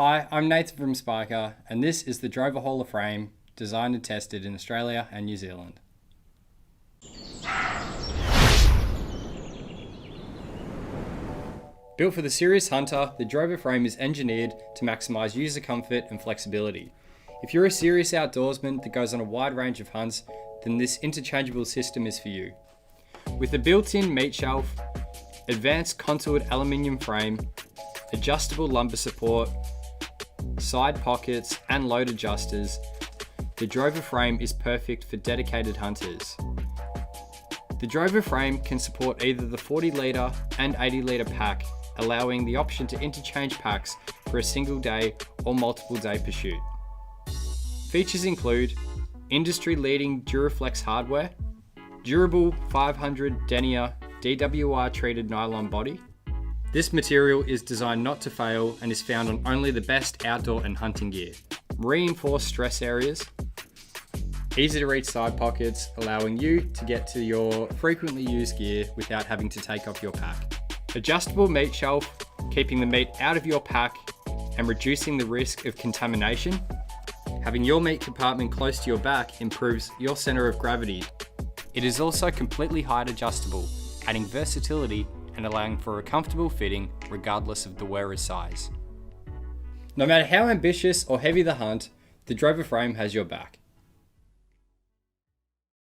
Hi, I'm Nathan from SPIKA, and this is the Drover Hauler frame designed and tested in Australia and New Zealand. Built for the serious hunter, the Drover frame is engineered to maximise user comfort and flexibility. If you're a serious outdoorsman that goes on a wide range of hunts, then this interchangeable system is for you. With a built-in meat shelf, advanced contoured aluminium frame, adjustable lumbar support, side pockets and load adjusters, the Drover frame is perfect for dedicated hunters. The Drover frame can support either the 40 litre and 80 litre pack, allowing the option to interchange packs for a single day or multiple day pursuit. Features include industry-leading Duraflex hardware, durable 500 denier DWR treated nylon body. This material is designed not to fail and is found on only the best outdoor and hunting gear. Reinforced stress areas, easy to reach side pockets, allowing you to get to your frequently used gear without having to take off your pack. Adjustable meat shelf, keeping the meat out of your pack and reducing the risk of contamination. Having your meat compartment close to your back improves your center of gravity. It is also completely height adjustable, adding versatility and allowing for a comfortable fitting regardless of the wearer's size. No matter how ambitious or heavy the hunt, the Drover frame has your back.